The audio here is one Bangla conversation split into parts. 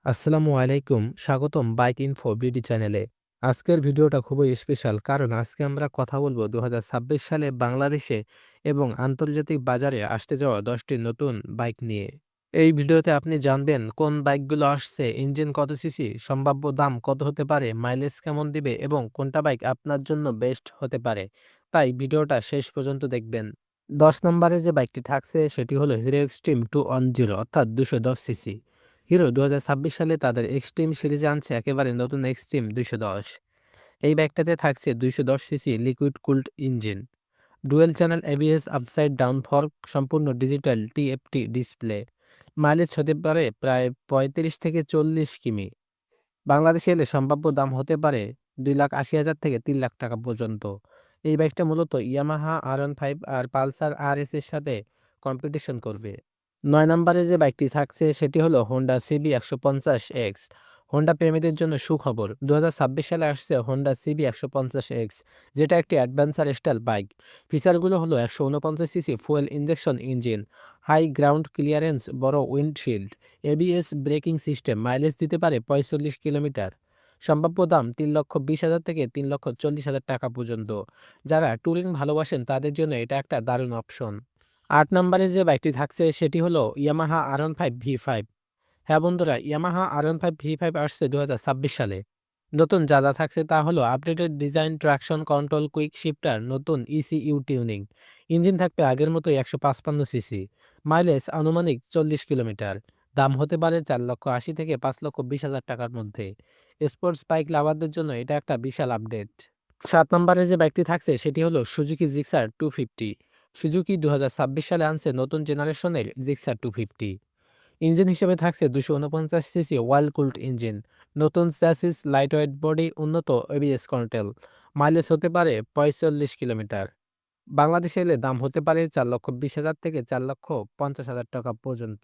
আসসালামু আলাইকুম, স্বাগতম বাইক ইনফো বিডি চ্যানেলে। আজকের ভিডিওটা খুবই স্পেশাল কারণ আজকে আমরা কথা বলবো ২০২৬ সালে বাংলাদেশে এবং আন্তর্জাতিক বাজারে আসতে যাওয়া ১০টি নতুন বাইক নিয়ে। এই ভিডিওতে আপনি জানবেন কোন বাইকগুলো আসছে, ইঞ্জিন কত সিসি, সম্ভাব্য দাম কত হতে পারে, মাইলেজ কেমন দিবে এবং কোনটা বাইক আপনার জন্য বেস্ট হতে পারে। তাই ভিডিওটা শেষ পর্যন্ত দেখবেন। ১০ নম্বরে যে বাইকটি থাকছে সেটি হলো হিরো এক্সট্রিম 210 অর্থাৎ ২১০ সিসি। হিরো ২০২৬ সালে তাদের এক্সট্রিম সিরিজে আনছে একেবারে নতুন এক্সট্রিম ২১০। এই বাইকটাতে থাকছে ২১০ CC liquid cooled engine, dual channel ABS upside down fork, সম্পূর্ণ ডিজিটাল টিএফটি ডিসপ্লে। মাইলেজ হতে পারে প্রায় ৩৫ থেকে ৪০ কিমি। বাংলাদেশে এলে সম্ভাব্য দাম হতে পারে ২,৮০,০০০ থেকে ৩,০০,০০০ টাকা পর্যন্ত। এই বাইকটা মূলত ইয়ামাহা আর-15 আর পালসার আর-এস এর সাথে কম্পিটিশন করবে। ৯ নম্বরে যে বাইকটি থাকছে সেটি হলো হোন্ডা সিবি ১৫০ এক্স। হোন্ডা প্রেমীদের জন্য সুখবর, ২০২৬ সালে আসছে হোন্ডা সিবি ১৫০ এক্স, যেটা একটি অ্যাডভেঞ্চার স্টাইল বাইক। ফিচারগুলো হলো ১৪৯ CC fuel injection engine, high ground clearance, বড় windshield, ABS braking system, mileage দিতে পারে ৪৫ কিলোমিটার। সম্ভাব্য দাম ৩,২০,০০০ থেকে ৩,৪০,০০০ টাকা পর্যন্ত। যারা ট্যুরিং ভালোবাসেন তাদের জন্য এটা একটা দারুণ অপশন। ৮ নম্বরে যে বাইকটি থাকছে সেটি হলো ইয়ামাহা আর-15 ভি5। হ্যাঁ বন্ধুরা, ইয়ামাহা আর-15 ভি5 আসছে ২০২৬ সালে। নতুন যা থাকছে তা হলো updated design, traction control, quick shifter, নতুন ইসিইউ টিউনিং। ইঞ্জিন থাকবে আগের মতোই ১৫৫ সিসি। মাইলেজ আনুমানিক ৪০ কিলোমিটার। দাম হতে পারে ৪,৮০,০০০ থেকে ৫,২০,০০০ টাকার মধ্যে। স্পোর্টস বাইক লাভারদের জন্য এটা একটা বিশাল আপডেট। ৭ নম্বরে যে বাইকটি থাকছে সেটি হলো সুজুকি জিক্সার 250। সুজুকি ২০২৬ সালে আনছে নতুন জেনারেশনের জিক্সার 250। ইঞ্জিন হিসেবে থাকছে ২৪৯ সিসি ওয়াইল কুলড ইঞ্জিন, নতুন চ্যাসিস, লাইটওয়েট বডি, উন্নত এবিএস কন্ট্রোল। মাইলেজ হতে পারে ৪৫ কিলোমিটার। বাংলাদেশে এলে দাম হতে পারে ৪,২০,০০০ থেকে ৪,৫০,০০০ টাকা পর্যন্ত।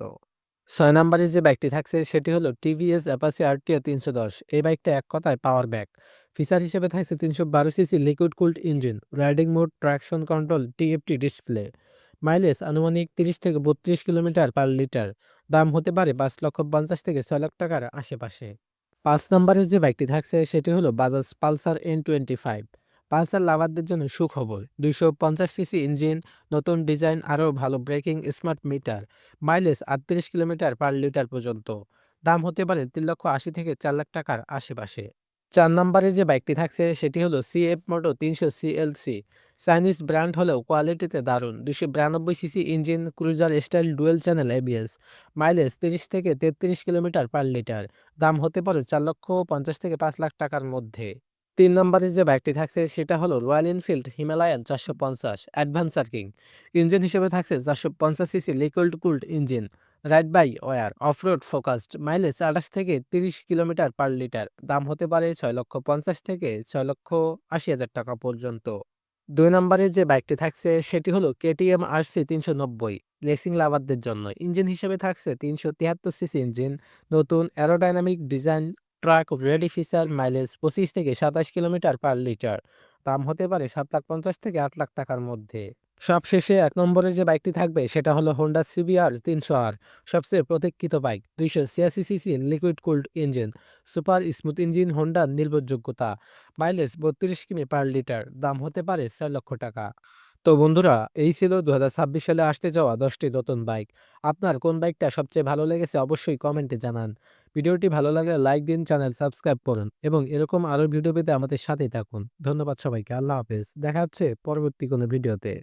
৬ নম্বরে যে বাইকটি থাকছে সেটি হলো টিভিএস অ্যাপাচি আরটিও ৩১০। এই বাইকটা এক কথায় পাওয়ার ব্যাক। ফিচার হিসেবে থাকছে ৩১২ CC liquid cooled engine, riding mode, traction control, TFT display. Mileage আনুমানিক ৩০ থেকে ৩২ কিলোমিটার পার লিটার। দাম হতে পারে ৫,৫০,০০০ থেকে ৬,০০,০০০ টাকার আশেপাশে। ৫ নম্বরের যে বাইকটি থাকছে সেটি হলো বাজাজ পালসার N25। পালসার লাভারদের জন্য সুখবর, ২৫০ সিসি ইঞ্জিন, নতুন ডিজাইন, আরও ভালো breaking, smart meter. Mileage ৩৮ kilometre per litre পর্যন্ত। দাম হতে পারে ৩,৮০,০০০ থেকে ৪,০০,০০০ টাকার আশেপাশে। ৪ নম্বরে যে বাইকটি থাকছে সেটি হলো সিএফ মোটো ৩০০ সিএলসি। চাইনিজ ব্র্যান্ড হলেও কোয়ালিটিতে দারুণ। ২৯২ CC engine, cruiser style, dual channel ABS. Mileage ৩০ থেকে ৩৩ কিলোমিটার পার লিটার। দাম হতে পারে ৪,৫০,০০০ থেকে ৫,০০,০০০ টাকার মধ্যে। ৩ নম্বরে যে বাইকটি থাকছে সেটা হলো Royal Enfield Himalayan ৪৫০ adventure king. Engine হিসেবে থাকছে ৪৫০ CC liquid cooled engine, ride by wire, offroad focused. Mileage ২৮ থেকে ৩০ কিলোমিটার পার লিটার। দাম হতে পারে ৬,৫০,০০০ থেকে ৬,৮০,০০০ টাকা পর্যন্ত। ২ নম্বরে যে বাইকটি থাকছে সেটি হলো কেটিএম আরসি ৩৯০ রেসিং লাভারদের জন্য। ইঞ্জিন হিসেবে থাকছে ৩৭৩ সিসি ইঞ্জিন, নতুন aerodynamic design, truck ready feature. Mileage ২৫ থেকে ২৭ কিলোমিটার পার লিটার। দাম হতে পারে ৭,৫০,০০০ থেকে ৮,০০,০০০ টাকার মধ্যে। সবশেষে ১ নম্বরে যে বাইকটি থাকবে সেটা হলো হোন্ডা সিবিআর ৩০০আর। সবচেয়ে প্রতীক্ষিত bike, ২৮৬ CC liquid cooled engine, super smooth engine, হোন্ডার নির্ভরযোগ্যতা। মাইলেজ ৩২ কিমি পার লিটার। দাম হতে পারে ৬,০০,০০০ টাকা। তো বন্ধুরা, এই ছিল ২০২৬ সালে আসতে যাওয়া ১০টি নতুন বাইক। আপনার কোন বাইকটা সবচেয়ে ভালো লেগেছে অবশ্যই কমেন্টে জানান। ভিডিওটি ভালো লাগলে লাইক দিন, চ্যানেল সাবস্ক্রাইব করুন এবং এরকম আরও ভিডিও পেতে আমাদের সাথেই থাকুন। ধন্যবাদ সবাইকে। আল্লাহ হাফেজ। দেখা হচ্ছে পরবর্তী কোনো ভিডিওতে।